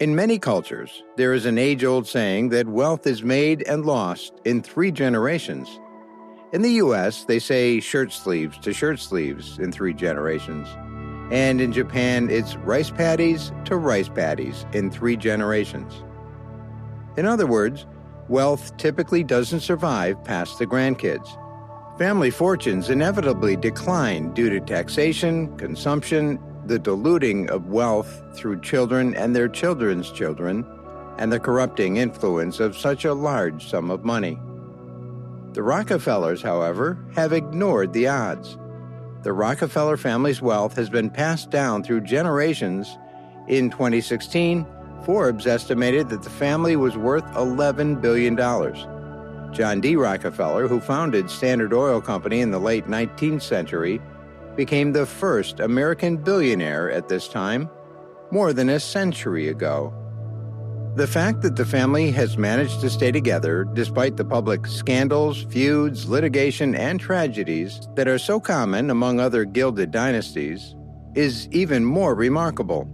In many cultures, there is an age-old saying that wealth is made and lost in 3 generations. In the U.S., they say shirt sleeves to shirt sleeves in 3 generations. And in Japan, it's rice paddies to rice paddies in 3 generations. In other words, wealth typically doesn't survive past the grandkids. Family fortunes inevitably decline due to taxation, consumption, the diluting of wealth through children and their children's children, and the corrupting influence of such a large sum of money. The Rockefellers, however, have ignored the odds. The Rockefeller family's wealth has been passed down through generations. In 2016, Forbes estimated that the family was worth $11 billion. John D. Rockefeller, who founded Standard Oil Company in the late 19th century, became the first American billionaire at this time, more than a century ago. The fact that the family has managed to stay together despite the public scandals, feuds, litigation, and tragedies that are so common among other gilded dynasties is even more remarkable.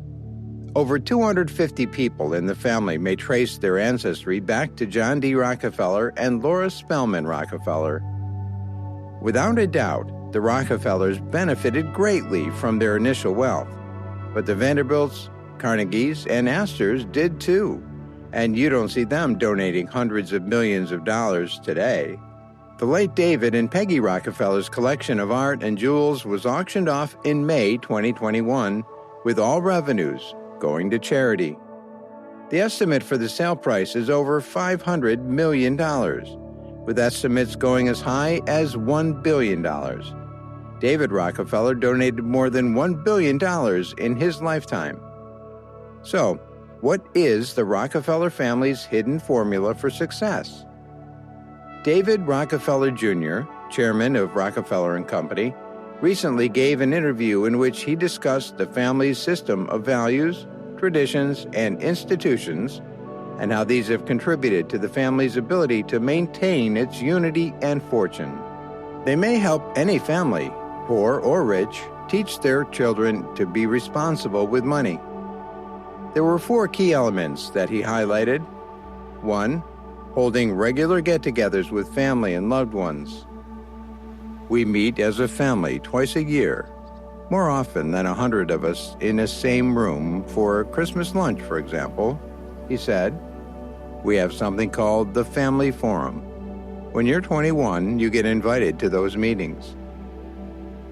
Over 250 people in the family may trace their ancestry back to John D. Rockefeller and Laura Spelman Rockefeller. Without a doubt, the Rockefellers benefited greatly from their initial wealth, but the Vanderbilts, Carnegies, and Astors did too, and you don't see them donating hundreds of millions of dollars today. The late David and Peggy Rockefeller's collection of art and jewels was auctioned off in May 2021, with all revenues going to charity. The estimate for the sale price is over $500 million, with estimates going as high as $1 billion. David Rockefeller donated more than $1 billion in his lifetime. So, what is the Rockefeller family's hidden formula for success? David Rockefeller Jr., chairman of Rockefeller and Company, recently gave an interview in which he discussed the family's system of values, traditions, and institutions, and how these have contributed to the family's ability to maintain its unity and fortune. They may help any family, poor or rich, teach their children to be responsible with money. There were 4 key elements that he highlighted. 1. Holding regular get-togethers with family and loved ones. We meet as a family twice a year, more often than 100 of us in a same room for Christmas lunch, for example, he said. We have something called the Family Forum. When you're 21, you get invited to those meetings.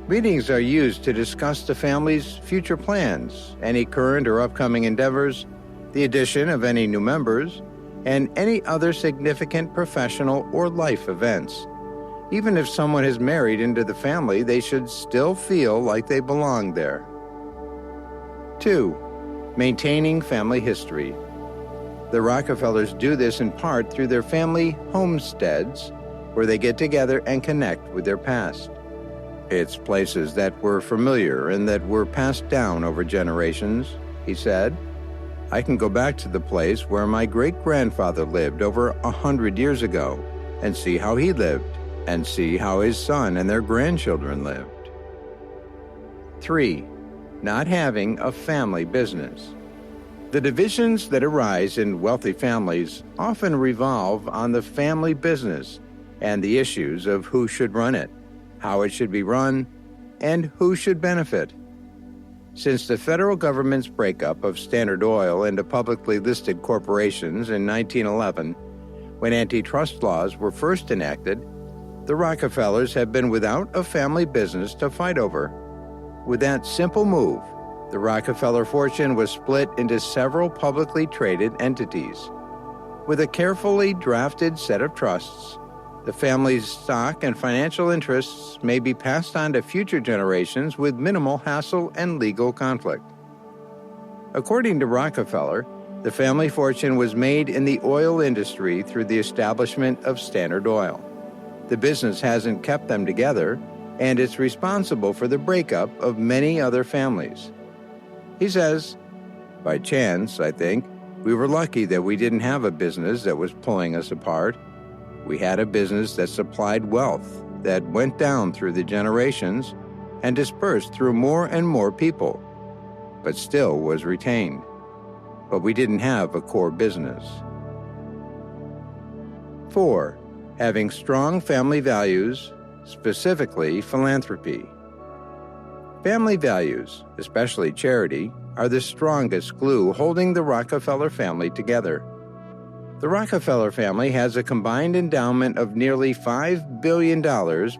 Meetings are used to discuss the family's future plans, any current or upcoming endeavors, the addition of any new members, and any other significant professional or life events. Even if someone has married into the family, they should still feel like they belong there. 2. Maintaining family history. The Rockefellers do this in part through their family homesteads, where they get together and connect with their past. It's places that were familiar and that were passed down over generations, he said. I can go back to the place where my great-grandfather lived over 100 years ago and see how he lived and see how his son and their grandchildren lived. 3. Not having a family business. The divisions that arise in wealthy families often revolve on the family business and the issues of who should run it, how it should be run, and who should benefit. Since the federal government's breakup of Standard Oil into publicly listed corporations in 1911, when antitrust laws were first enacted, the Rockefellers have been without a family business to fight over. With that simple move, the Rockefeller fortune was split into several publicly traded entities. With a carefully drafted set of trusts, the family's stock and financial interests may be passed on to future generations with minimal hassle and legal conflict. According to Rockefeller, the family fortune was made in the oil industry through the establishment of Standard Oil. The business hasn't kept them together, and it's responsible for the breakup of many other families. He says, by chance, I think, we were lucky that we didn't have a business that was pulling us apart. We had a business that supplied wealth that went down through the generations and dispersed through more and more people, but still was retained. but we didn't have a core business. 4. Having strong family values, specifically philanthropy. Family values, especially charity, are the strongest glue holding the Rockefeller family together. The Rockefeller family has a combined endowment of nearly $5 billion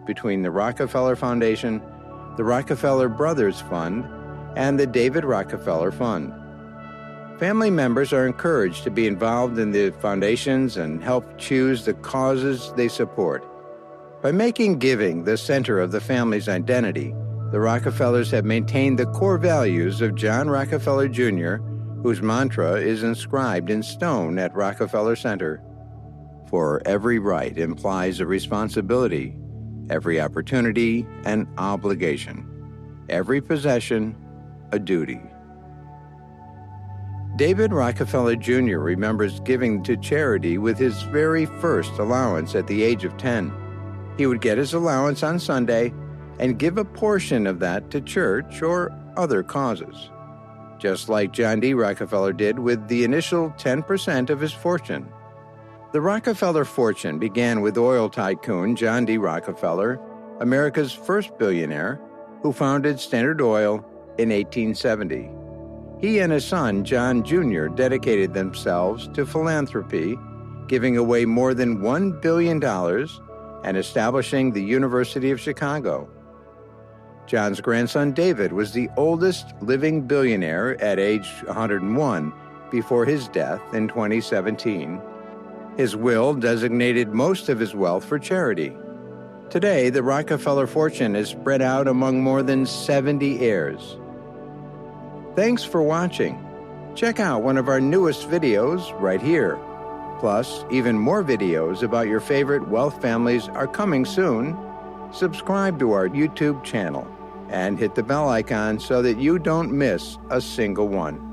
between the Rockefeller Foundation, the Rockefeller Brothers Fund, and the David Rockefeller Fund. Family members are encouraged to be involved in the foundations and help choose the causes they support. By making giving the center of the family's identity, the Rockefellers have maintained the core values of John Rockefeller Jr., whose mantra is inscribed in stone at Rockefeller Center. For every right implies a responsibility, every opportunity an obligation, every possession a duty. David Rockefeller Jr. remembers giving to charity with his very first allowance at the age of 10. He would get his allowance on Sunday and give a portion of that to church or other causes, just like John D. Rockefeller did with the initial 10% of his fortune. The Rockefeller fortune began with oil tycoon John D. Rockefeller, America's first billionaire, who founded Standard Oil in 1870. He and his son, John Jr., dedicated themselves to philanthropy, giving away more than $1 billion and establishing the University of Chicago. John's grandson David was the oldest living billionaire at age 101 before his death in 2017. His will designated most of his wealth for charity. Today, the Rockefeller fortune is spread out among more than 70 heirs. Thanks for watching. Check out one of our newest videos right here. Plus, even more videos about your favorite wealth families are coming soon. Subscribe to our YouTube channel and hit the bell icon so that you don't miss a single one.